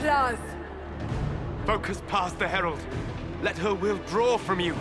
Templars! Focus past the Herald. Let her will draw from you.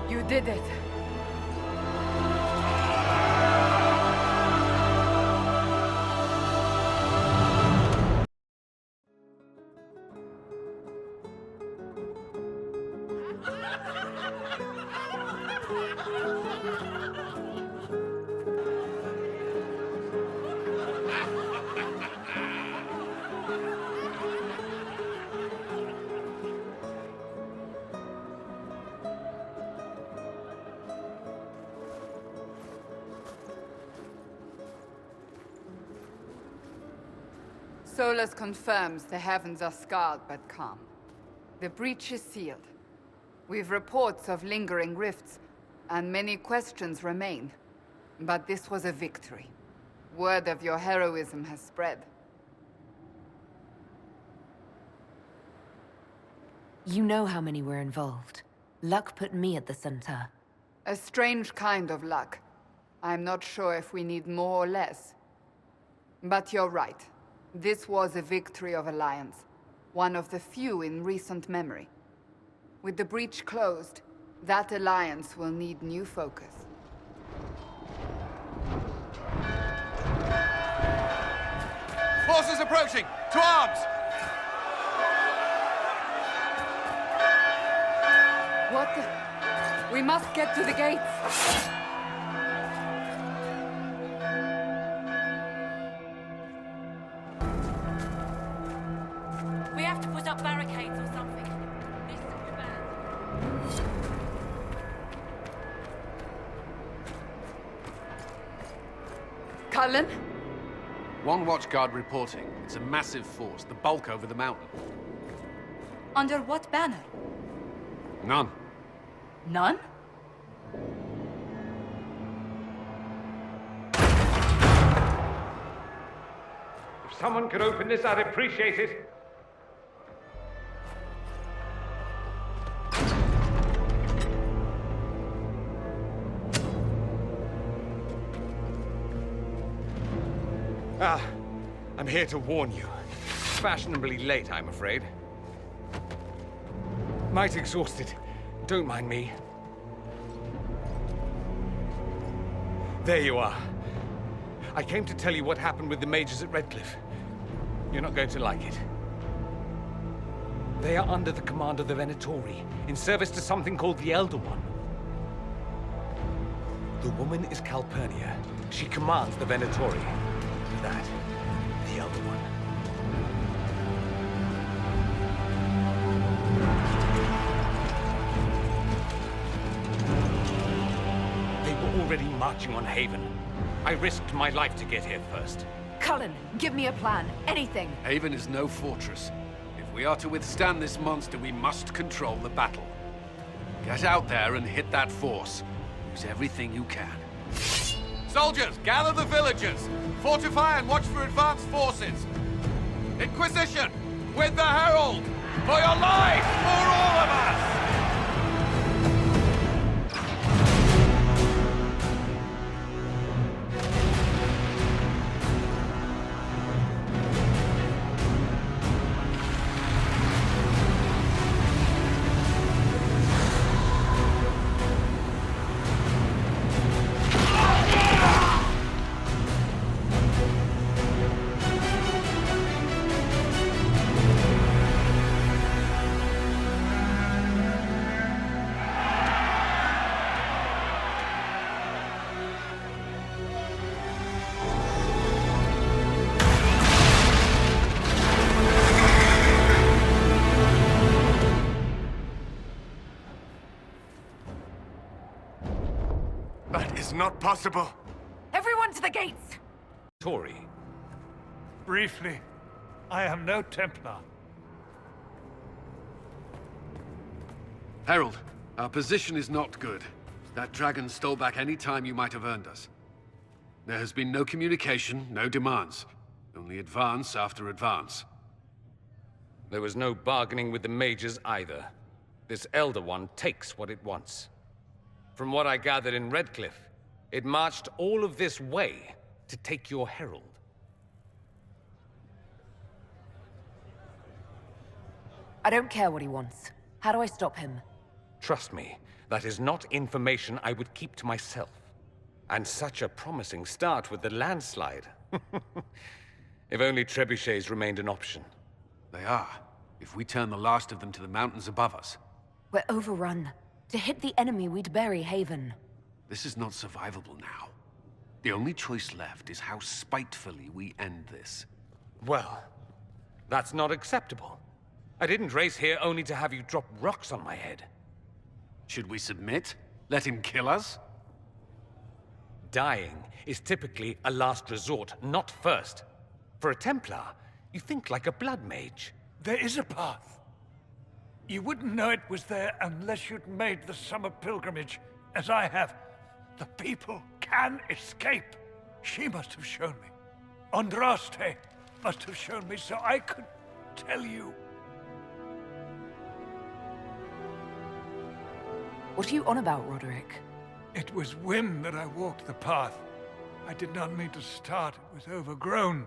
You did it. Solus confirms the heavens are scarred but calm. The breach is sealed. We've reports of lingering rifts, and many questions remain. But this was a victory. Word of your heroism has spread. You know how many were involved. Luck put me at the center. A strange kind of luck. I'm not sure if we need more or less. But you're right. This was a victory of Alliance. One of the few in recent memory. With the breach closed, that alliance will need new focus. Forces approaching! To arms! What the... We must get to the gates! We have to put up barricades or something. This is bad. Cullen? One watchguard reporting. It's a massive force, the bulk over the mountain. Under what banner? None. None? If someone could open this, I'd appreciate it. I'm here to warn you. Fashionably late, I'm afraid. Might exhausted. Don't mind me. There you are. I came to tell you what happened with the mages at Redcliffe. You're not going to like it. They are under the command of the Venatori, in service to something called the Elder One. The woman is Calpurnia. She commands the Venatori. That, the Elder One. They were already marching on Haven. I risked my life to get here first. Cullen, give me a plan. Anything. Haven is no fortress. If we are to withstand this monster, we must control the battle. Get out there and hit that force. Use everything you can. Soldiers, gather the villagers! Fortify and watch for advanced forces! Inquisition! With the Herald! For your life! For all of us! It's not possible. Everyone to the gates! Tory. Briefly, I am no Templar. Herald, our position is not good. That dragon stole back any time you might have earned us. There has been no communication, no demands. Only advance after advance. There was no bargaining with the mages either. This Elder One takes what it wants. From what I gathered in Redcliffe, it marched all of this way to take your herald. I don't care what he wants. How do I stop him? Trust me, that is not information I would keep to myself. And such a promising start with the landslide. If only trebuchets remained an option. They are, if we turn the last of them to the mountains above us. We're overrun. To hit the enemy, we'd bury Haven. This is not survivable now. The only choice left is how spitefully we end this. Well, that's not acceptable. I didn't race here only to have you drop rocks on my head. Should we submit? Let him kill us? Dying is typically a last resort, not first. For a Templar, you think like a blood mage. There is a path. You wouldn't know it was there unless you'd made the summer pilgrimage, as I have. The people can escape. She must have shown me. Andraste must have shown me so I could tell you. What are you on about, Roderick? It was whim that I walked the path. I did not mean to start. It was overgrown.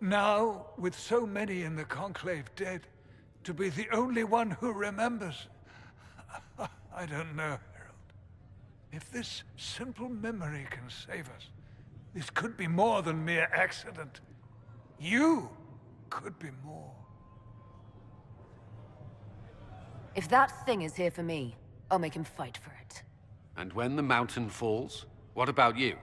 Now, with so many in the Conclave dead, to be the only one who remembers... I don't know, Herald. If this simple memory can save us, this could be more than mere accident. You could be more. If that thing is here for me, I'll make him fight for it. And when the mountain falls, what about you?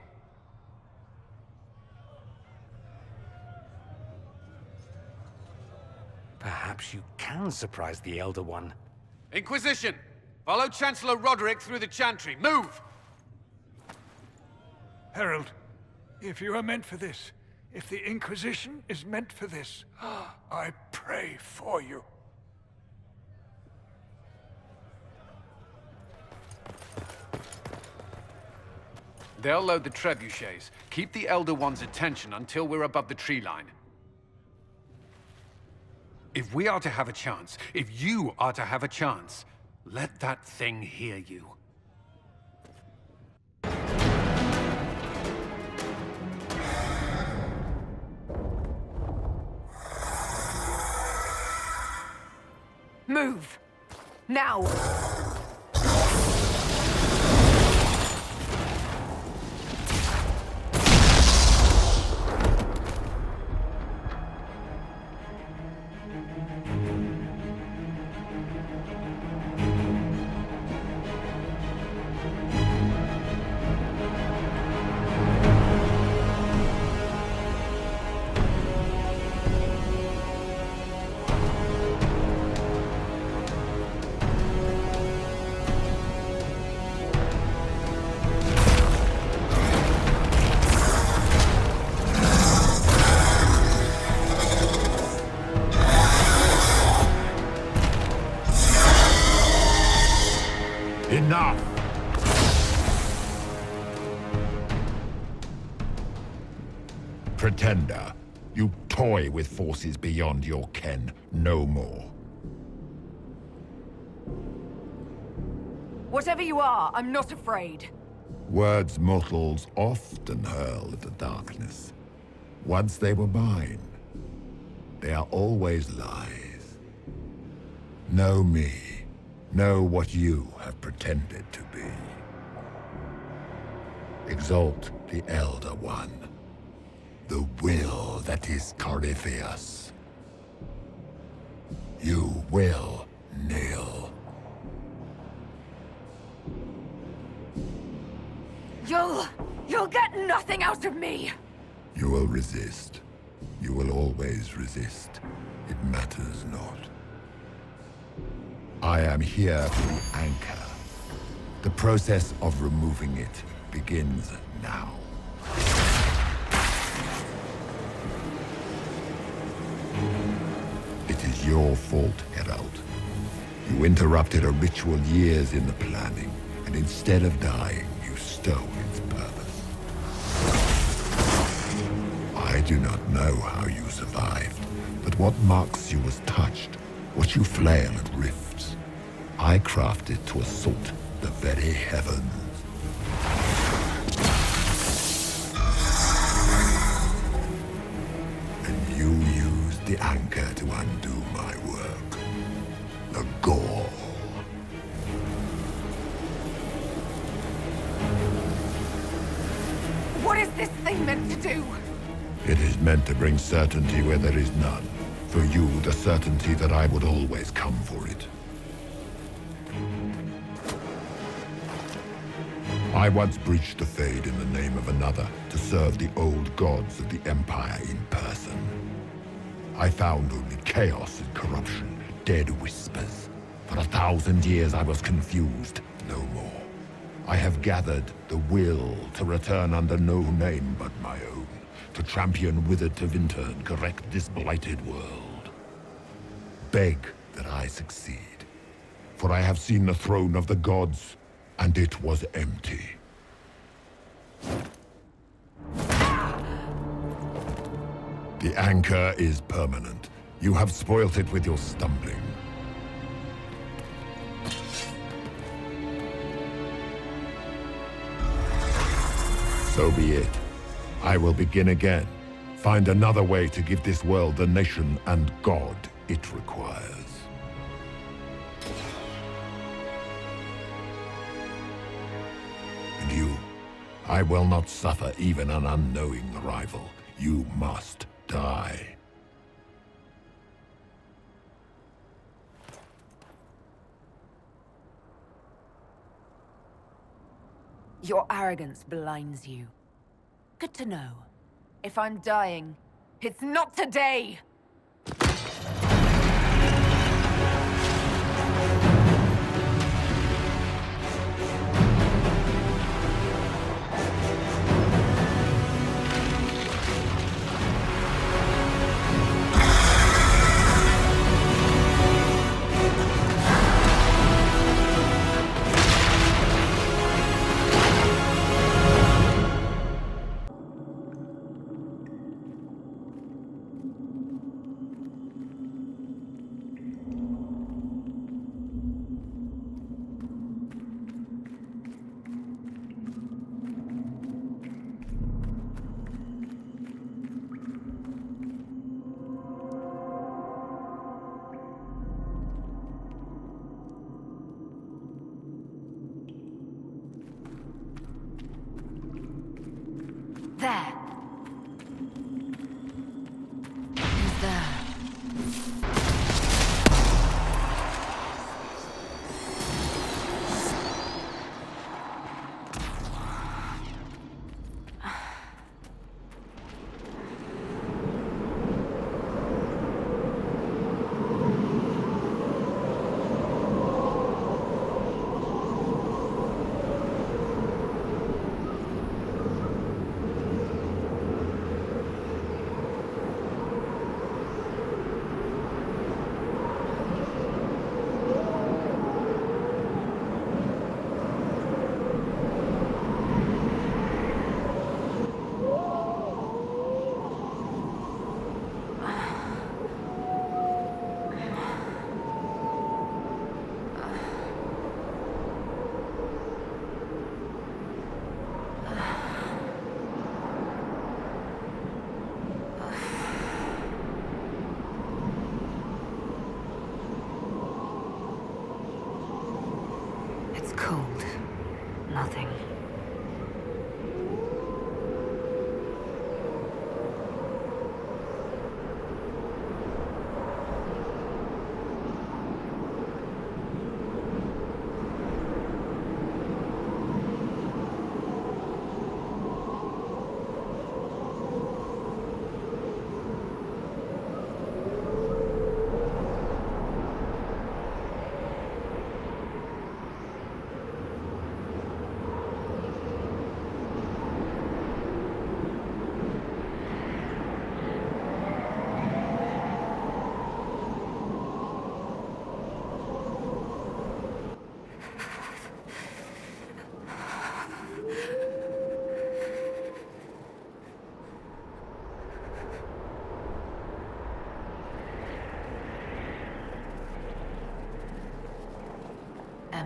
Perhaps you can surprise the Elder One. Inquisition! Follow Chancellor Roderick through the Chantry. Move! Herald, if you are meant for this, if the Inquisition is meant for this, I pray for you. They'll load the trebuchets. Keep the Elder One's attention until we're above the tree line. If we are to have a chance, if you are to have a chance, let that thing hear you. Move! Now! Enough! Pretender, you toy with forces beyond your ken no more. Whatever you are, I'm not afraid. Words mortals often hurl at the darkness. Once they were mine, they are always lies. Know me. Know what you have pretended to be. Exalt the Elder One. The will that is Corypheus. You will kneel. You'll get nothing out of me! You will resist. You will always resist. It matters not. I am here for the anchor. The process of removing it begins now. It is your fault, Herald. You interrupted a ritual years in the planning, and instead of dying, you stole its purpose. I do not know how you survived, but what marks you as touched, what you flail at rifts, I crafted to assault the very heavens. And you used the anchor to undo my work. The gall. What is this thing meant to do? It is meant to bring certainty where there is none. For you, the certainty that I would always come for it. I once breached the Fade in the name of another to serve the old gods of the Empire in person. I found only chaos and corruption, dead whispers. For 1,000 years I was confused, no more. I have gathered the will to return under no name but my own, to champion Withered to Winter and correct this blighted world. Beg that I succeed, for I have seen the throne of the gods, and it was empty. The anchor is permanent. You have spoilt it with your stumbling. So be it. I will begin again. Find another way to give this world the nation and God it requires. And you, I will not suffer even an unknowing rival. You must die. Your arrogance blinds you. Good to know. If I'm dying, it's not today! There. Who's there? It's cold. Nothing.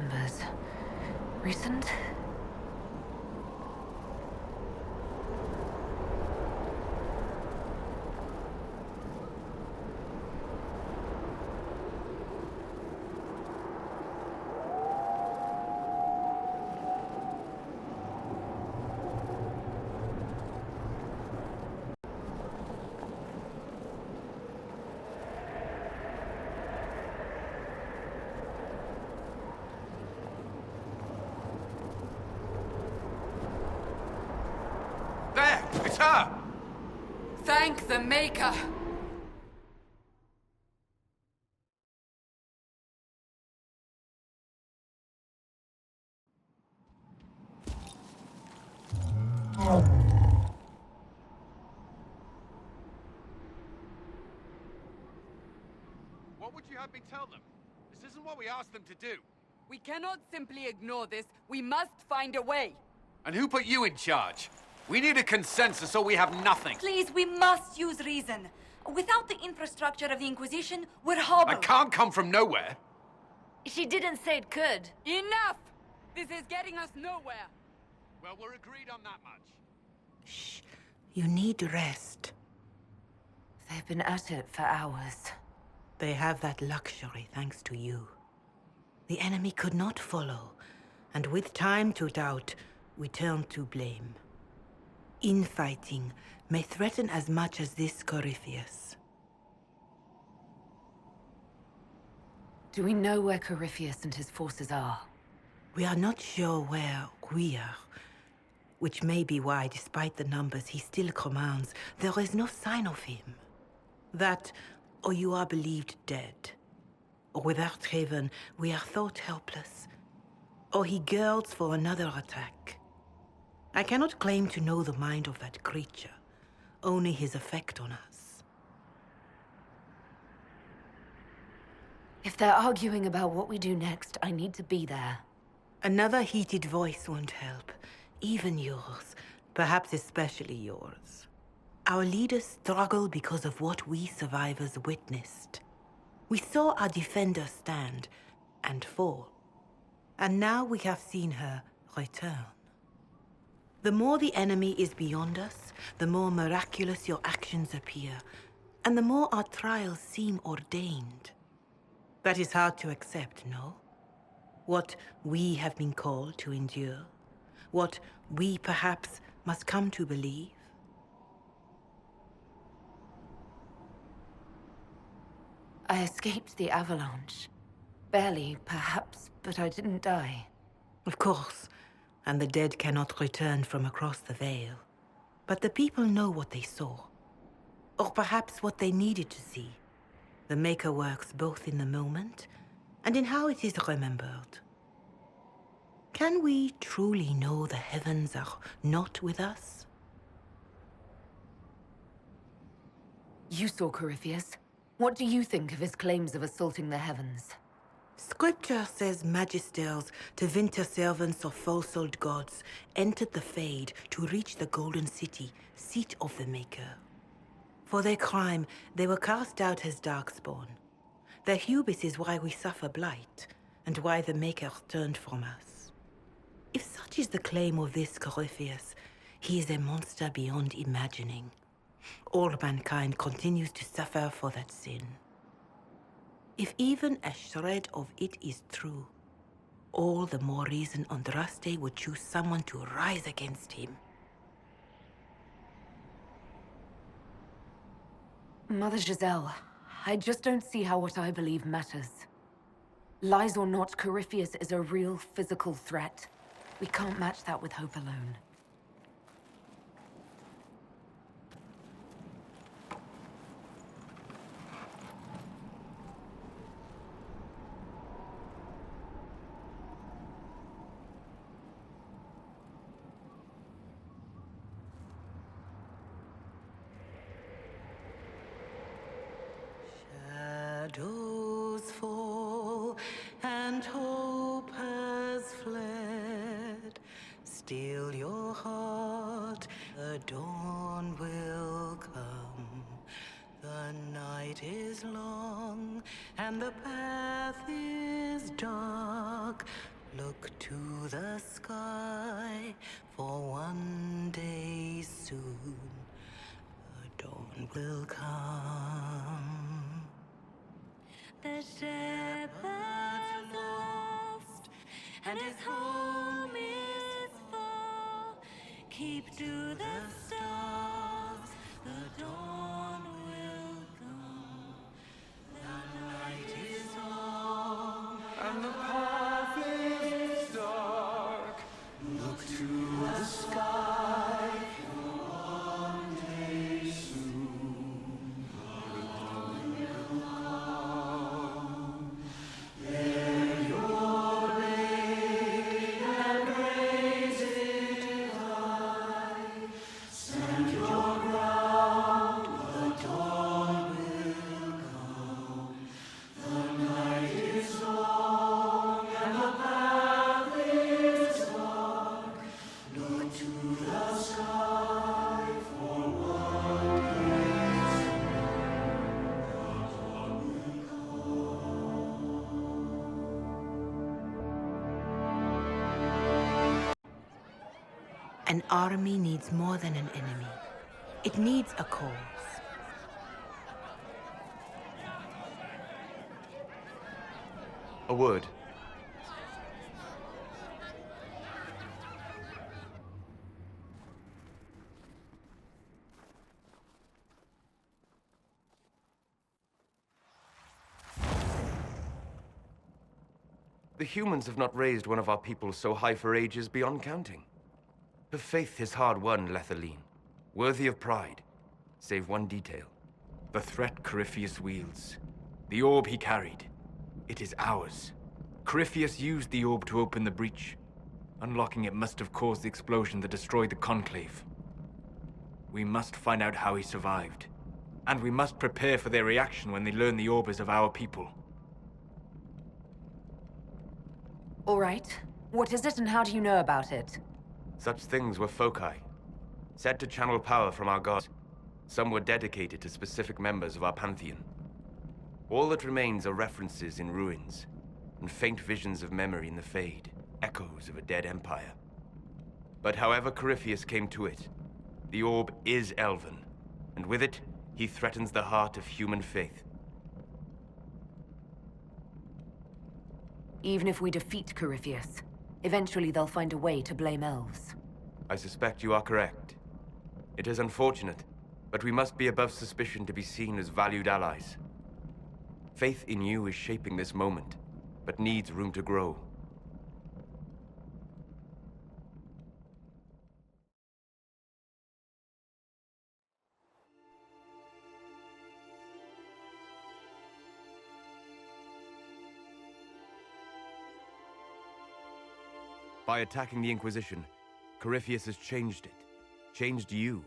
numbers. Recent? There! It's her! Thank the Maker! What would you have me tell them? This isn't what we asked them to do. We cannot simply ignore this. We must find a way. And who put you in charge? We need a consensus or we have nothing. Please, we must use reason. Without the infrastructure of the Inquisition, we're I hobbled. can't come from nowhere. She didn't say it could. Enough! This is getting us nowhere. Well, we're agreed on that much. Shh. You need rest. They've been at it for hours. They have that luxury thanks to you. The enemy could not follow, and with time to doubt, we turn to blame. Infighting may threaten as much as this Corypheus. Do we know where Corypheus and his forces are? We are not sure where we are, which may be why, despite the numbers he still commands, there is no sign of him. That, or you are believed dead. Or without Haven, we are thought helpless. Or he girds for another attack. I cannot claim to know the mind of that creature, only his effect on us. If they're arguing about what we do next, I need to be there. Another heated voice won't help. Even yours. Perhaps especially yours. Our leaders struggle because of what we survivors witnessed. We saw our defender stand and fall. And now we have seen her return. The more the enemy is beyond us, the more miraculous your actions appear, and the more our trials seem ordained. That is hard to accept, no? What we have been called to endure, what we perhaps must come to believe. I escaped the avalanche. Barely, perhaps, but I didn't die. Of course, and the dead cannot return from across the veil. But the people know what they saw. Or perhaps what they needed to see. The Maker works both in the moment and in how it is remembered. Can we truly know the heavens are not with us? You saw Corypheus. What do you think of his claims of assaulting the heavens? Scripture says magisters, to winter servants of false-souled gods, entered the Fade to reach the Golden City, seat of the Maker. For their crime, they were cast out as Darkspawn. Their hubris is why we suffer blight, and why the Maker turned from us. If such is the claim of this Corypheus, he is a monster beyond imagining. All mankind continues to suffer for that sin. If even a shred of it is true, all the more reason Andraste would choose someone to rise against him. Mother Giselle, I just don't see how what I believe matters. Lies or not, Corypheus is a real physical threat. We can't match that with hope alone. Shadows fall and hope has fled. Still your heart, the dawn will come. The night is long and the path is dark. Look to the sky, for one day soon the dawn will come. The shepherd's lost, and his home is far. Keep to the stars, the dawn will come. The night is long, And the path is dark. Look to the sky. One day soon, the dawn will come. Bear your blade and raise it high. Stand your ground, the dawn will come. The night is long and the path is dark. Look to the sky for what is. An army needs more than an enemy. It needs a cause. A word. The humans have not raised one of our people so high for ages beyond counting. Her faith is hard-won, Lethaline, worthy of pride, save one detail. The threat Corypheus wields. The orb he carried. It is ours. Corypheus used the orb to open the breach. Unlocking it must have caused the explosion that destroyed the Conclave. We must find out how he survived. And we must prepare for their reaction when they learn the orb is of our people. All right. What is it and how do you know about it? Such things were foci, said to channel power from our gods. Some were dedicated to specific members of our pantheon. All that remains are references in ruins, and faint visions of memory in the Fade, echoes of a dead empire. But however Corypheus came to it, the orb is elven, and with it, he threatens the heart of human faith. Even if we defeat Corypheus, eventually they'll find a way to blame elves. I suspect you are correct. It is unfortunate, but we must be above suspicion to be seen as valued allies. Faith in you is shaping this moment, but needs room to grow. By attacking the Inquisition, Corypheus has changed it. Changed you.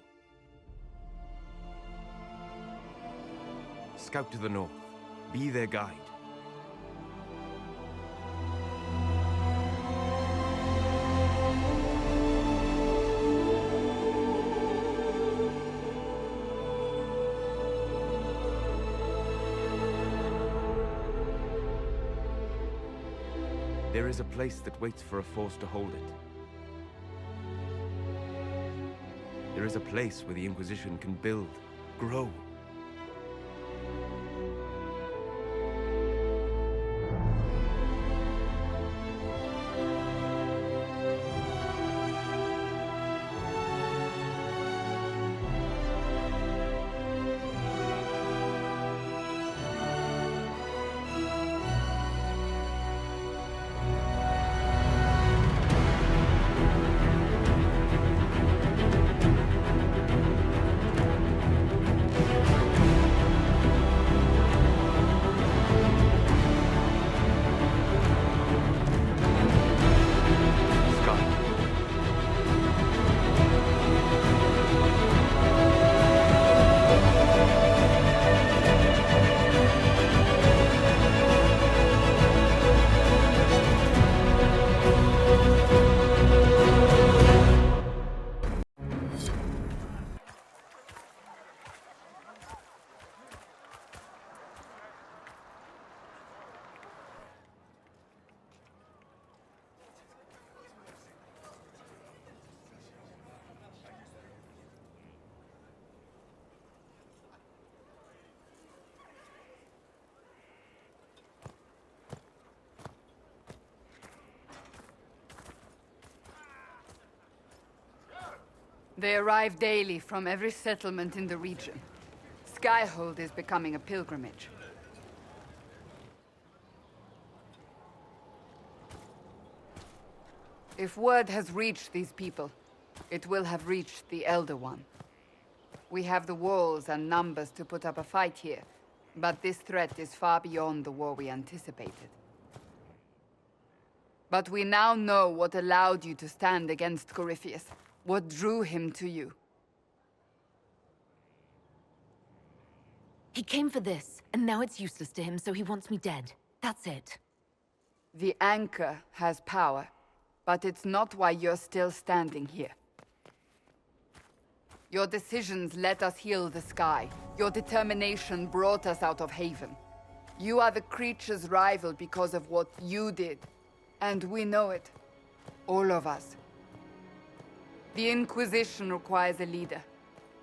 Scout to the north. Be their guide. There is a place that waits for a force to hold it. There is a place where the Inquisition can build, grow. They arrive daily from every settlement in the region. Skyhold is becoming a pilgrimage. If word has reached these people, it will have reached the Elder One. We have the walls and numbers to put up a fight here, but this threat is far beyond the war we anticipated. But we now know what allowed you to stand against Corypheus, what drew him to you. He came for this, and now it's useless to him, so he wants me dead. That's it. The Anchor has power, but it's not why you're still standing here. Your decisions let us heal the sky. Your determination brought us out of Haven. You are the creature's rival because of what you did. And we know it. All of us. The Inquisition requires a leader.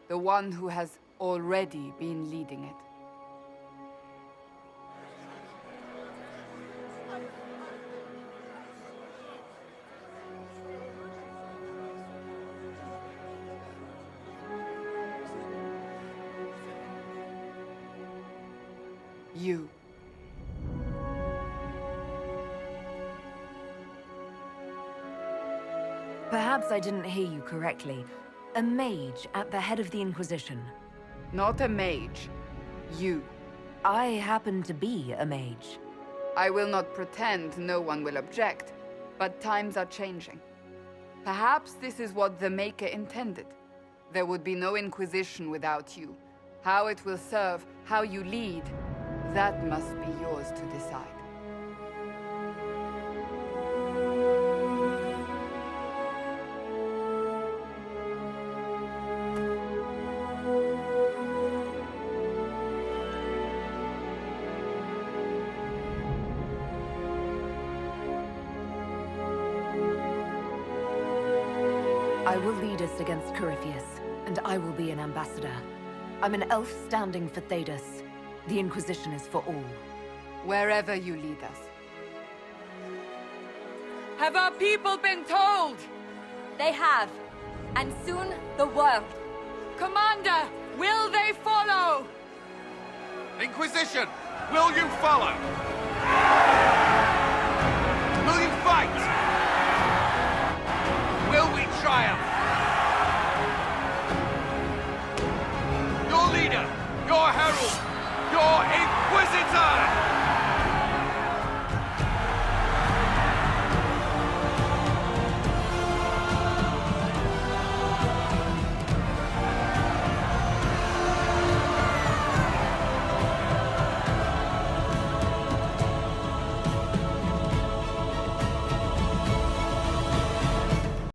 The one who has already been leading it. You. Perhaps I didn't hear you correctly. A mage at the head of the Inquisition. Not a mage. You. I happen to be a mage. I will not pretend no one will object, but times are changing. Perhaps this is what the Maker intended. There would be no Inquisition without you. How it will serve, how you lead, that must be yours to decide. I will lead us against Corypheus, and I will be an ambassador. I'm an elf standing for Thedas. The Inquisition is for all. Wherever you lead us. Have our people been told? They have. And soon, the world. Commander, will they follow? Inquisition, will you follow? Will you fight? Will we triumph? Your leader, your herald, your Inquisitor!